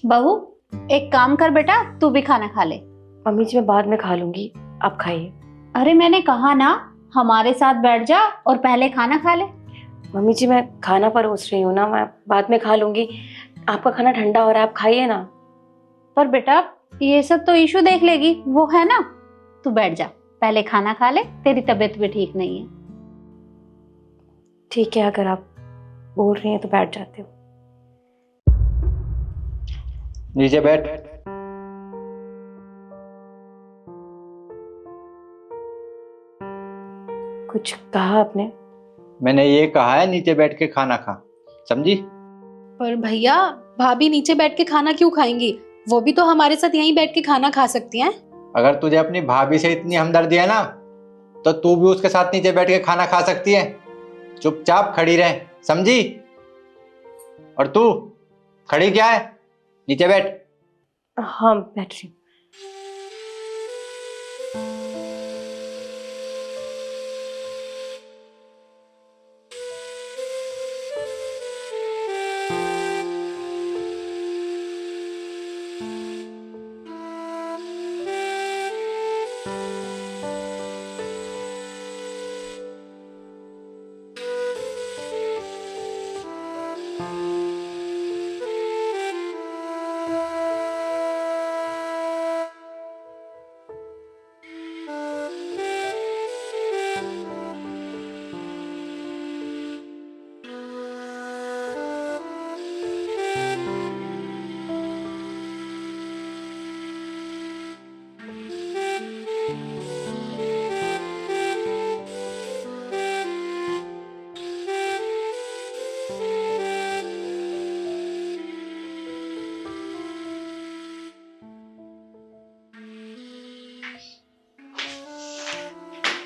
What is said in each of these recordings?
बहू, एक काम कर बेटा, तू भी खाना खा ले। मम्मी जी मैं बाद में खा लूंगी, आप खाइए। अरे मैंने कहा ना, हमारे साथ बैठ जा और पहले खाना खा ले। मम्मी जी मैं खाना परोस रही हूँ ना, मैं बाद में खा लूंगी। आपका खाना ठंडा हो रहा है, आप खाइए ना। पर बेटा, ये सब तो ईशू देख लेगी, वो है ना। तू बैठ जा, पहले खाना खा ले, तेरी तबीयत भी ठीक नहीं है। ठीक है, अगर आप बोल रही हैं तो बैठ जाती हूँ। नीचे बैठ। कुछ कहा आपने? मैंने ये कहा है नीचे बैठ के खाना खा, समझी? पर भैया, भाभी नीचे बैठ के खाना क्यों खाएंगी? वो भी तो हमारे साथ यहीं बैठ के खाना खा सकती हैं। अगर तुझे अपनी भाभी से इतनी हमदर्दी है ना, तो तू भी उसके साथ नीचे बैठ के खाना खा सकती है। चुपचाप खड़ी रह, समझी? और तू खड़ी क्या है? नीचे बैठ। हाँ बैठ रही हूँ।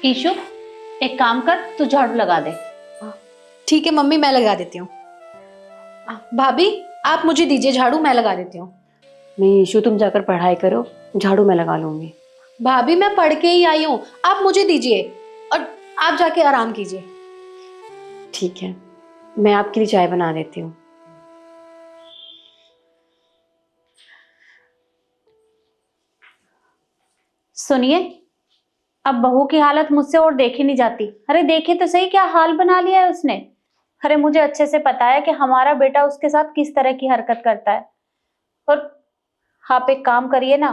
ईशु, एक काम कर, तू झाड़ू लगा दे। ठीक है मम्मी, मैं लगा देती हूँ। भाभी, आप मुझे दीजिए झाड़ू, मैं लगा देती हूँ। नहीं ईशु, तुम जाकर पढ़ाई करो, झाड़ू मैं लगा लूंगी। भाभी, मैं पढ़ के ही आई हूँ, आप मुझे दीजिए और आप जाके आराम कीजिए। ठीक है, मैं आपके लिए चाय बना देती हूँ। सुनिए, अब बहू की हालत मुझसे और देखी नहीं जाती। अरे देखिए तो सही, क्या हाल बना लिया है उसने। अरे मुझे अच्छे से पता है कि हमारा बेटा उसके साथ किस तरह की हरकत करता है। और आप एक काम करिए ना,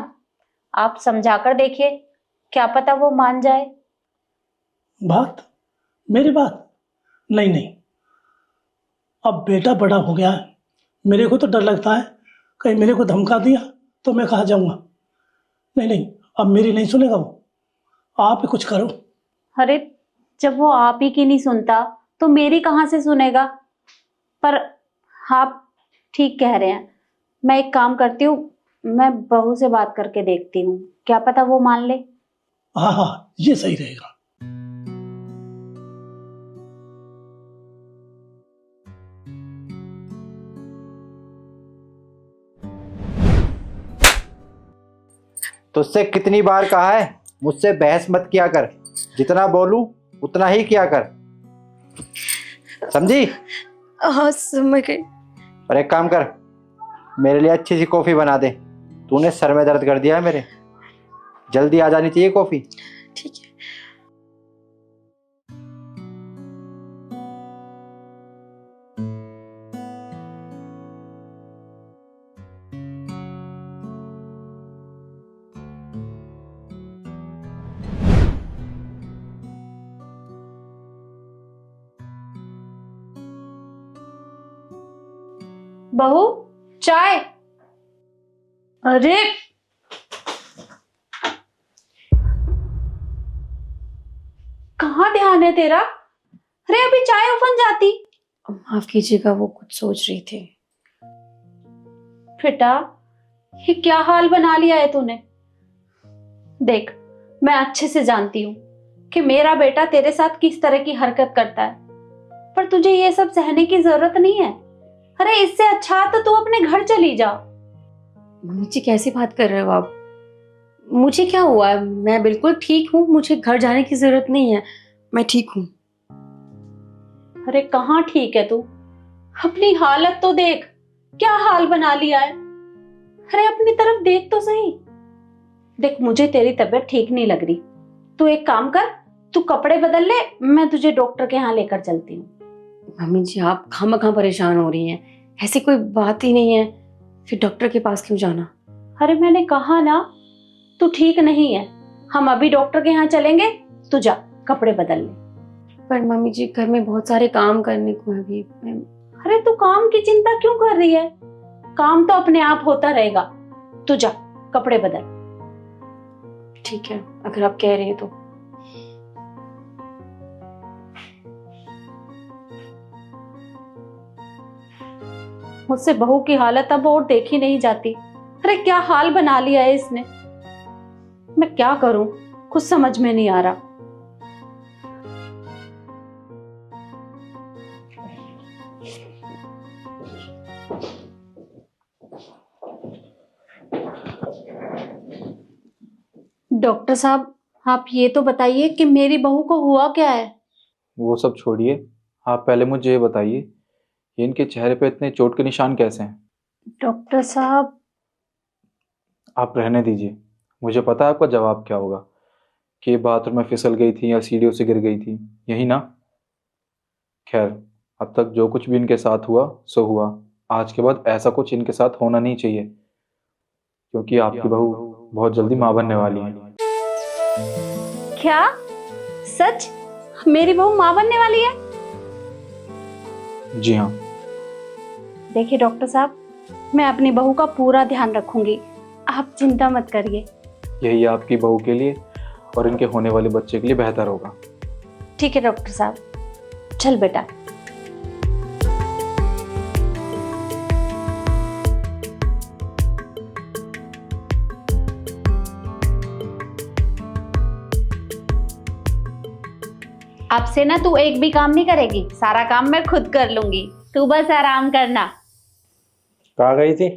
आप समझा कर देखिए, क्या पता वो मान जाए। बात? मेरी बात? नहीं नहीं, अब बेटा बड़ा हो गया है, मेरे को तो डर लगता है कहीं मेरे को धमका दिया तो मैं कहाँ जाऊंगा। नहीं नहीं, अब मेरी नहीं सुनेगा वो, आप ही कुछ करो। अरे जब वो आप ही की नहीं सुनता तो मेरी कहाँ से सुनेगा। पर आप ठीक कह रहे हैं, मैं एक काम करती हूँ, मैं बहू से बात करके देखती हूँ, क्या पता वो मान ले। हाँ हाँ, ये सही रहेगा। तुझसे कितनी बार कहा है मुझसे बहस मत किया कर, जितना बोलूं उतना ही किया कर, समझी? हाँ समझ गई। और एक काम कर, मेरे लिए अच्छी सी कॉफी बना दे। तूने सर में दर्द कर दिया है मेरे, जल्दी आ जानी चाहिए कॉफी। ठीक है। बहू, चाय। अरे कहाँ ध्यान है तेरा? अरे अभी चाय उफन जाती। माफ कीजिएगा, वो कुछ सोच रही थी। बेटा, ये क्या हाल बना लिया है तूने। देख, मैं अच्छे से जानती हूँ कि मेरा बेटा तेरे साथ किस तरह की हरकत करता है, पर तुझे ये सब सहने की जरूरत नहीं है। अरे इससे अच्छा तो तू अपने घर चली जा। मम्मी जी कैसी बात कर रहे हो आप? मुझे क्या हुआ है? मैं बिल्कुल ठीक हूँ, मुझे घर जाने की जरूरत नहीं है, मैं ठीक हूँ। अरे कहाँ ठीक है तू? अपनी हालत तो देख, क्या हाल बना लिया है। अरे अपनी तरफ देख तो सही। देख, मुझे तेरी तबीयत ठीक नहीं लग रही। तू एक काम कर, तू कपड़े बदल ले, मैं तुझे डॉक्टर के यहाँ लेकर चलती हूँ। मम्मी जी आप खामखा परेशान हो रही हैं, ऐसी कोई बात ही नहीं है, फिर डॉक्टर के पास क्यों जाना? अरे मैंने कहा ना, तू ठीक नहीं है, हम अभी डॉक्टर के यहाँ चलेंगे, तू जा कपड़े बदल ले। पर मम्मी जी घर में बहुत सारे काम करने को है अभी। अरे तू काम की चिंता क्यों कर रही है? काम तो अपने आप होता रहेगा। तू जा कपड़े बदल। ठीक है, अगर आप कह रही हैं तो। मुझसे बहू की हालत अब और देखी नहीं जाती। अरे क्या हाल बना लिया है इसने। मैं क्या करूं, कुछ समझ में नहीं आ रहा। डॉक्टर साहब, आप ये तो बताइए कि मेरी बहू को हुआ क्या है? वो सब छोड़िए, आप पहले मुझे ये बताइए, ये इनके चेहरे पे इतने चोट के निशान कैसे हैं? डॉक्टर साहब, आप रहने दीजिए, मुझे पता है आपका जवाब क्या होगा, कि ये बाथरूम में फिसल गई थी या सीढ़ियों से गिर गई थी, यही ना? खैर, अब तक जो कुछ भी इनके साथ हुआ सो हुआ। आज के बाद ऐसा कुछ इनके साथ होना नहीं चाहिए, क्योंकि आपकी बहू बहुत जल्दी माँ बनने वाली है। क्या सच मेरी बहू माँ बनने वाली है? जी हाँ। देखिए डॉक्टर साहब, मैं अपनी बहू का पूरा ध्यान रखूंगी, आप चिंता मत करिए। यही आपकी बहू के लिए और इनके होने वाले बच्चे के लिए बेहतर होगा। ठीक है डॉक्टर साहब, चल बेटा। अब से ना तू एक भी काम नहीं करेगी, सारा काम मैं खुद कर लूंगी, तू बस आराम करना। कहाँ गई थी?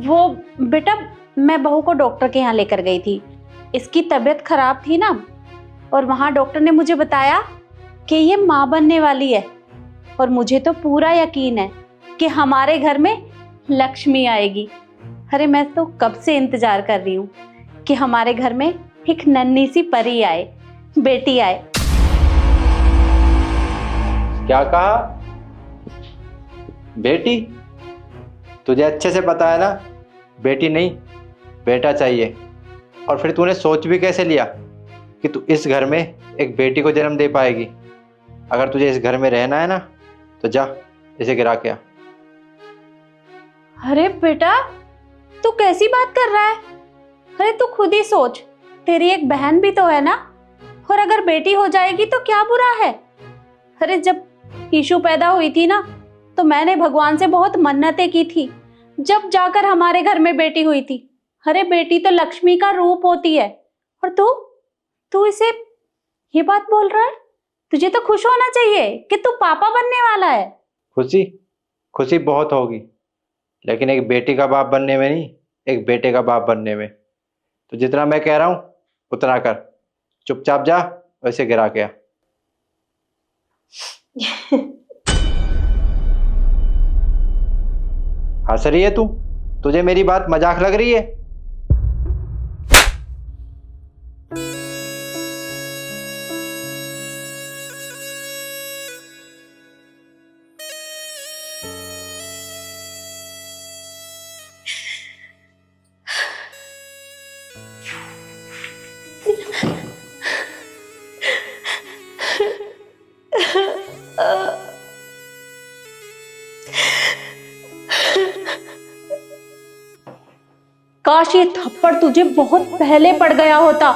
वो बेटा, मैं बहू को डॉक्टर के यहाँ लेकर गई थी, इसकी तबीयत खराब थी ना, और वहां डॉक्टर ने मुझे बताया कि ये माँ बनने वाली है। और मुझे तो पूरा यकीन है कि हमारे घर में लक्ष्मी आएगी। अरे मैं तो कब से इंतजार कर रही हूँ कि हमारे घर में एक नन्ही सी परी आए, बेटी आए। क्या कहा? बेटी? तुझे अच्छे से पता है ना, बेटी नहीं बेटा चाहिए। और फिर तूने सोच भी कैसे लिया कि तू इस घर में एक बेटी को जन्म दे पाएगी? अगर तुझे इस घर में रहना है ना, तो जा इसे गिरा के आ। अरे बेटा, तू कैसी बात कर रहा है? अरे तू खुद ही सोच, तेरी एक बहन भी तो है ना, और अगर बेटी हो जाएगी तो क्या बुरा है? अरे जब ईशु पैदा हुई थी ना, तो मैंने भगवान से बहुत मन्नतें की थी, जब जाकर हमारे घर में बेटी हुई थी। अरे बेटी तो लक्ष्मी का रूप होती है, और तू इसे ये बात बोल रहा है? तुझे तो खुश होना चाहिए कि तू पापा बनने वाला है। खुशी खुशी बहुत होगी, लेकिन एक बेटी का बाप बनने में नहीं, एक बेटे का बाप बनने में। तो जितना मैं कह रहा हूँ उतना कर, चुपचाप जा और इसे गिरा के आ। हंस रही है तू? तुझे मेरी बात मजाक लग रही है? काश ये थप्पड़ तुझे बहुत पहले पड़ गया होता,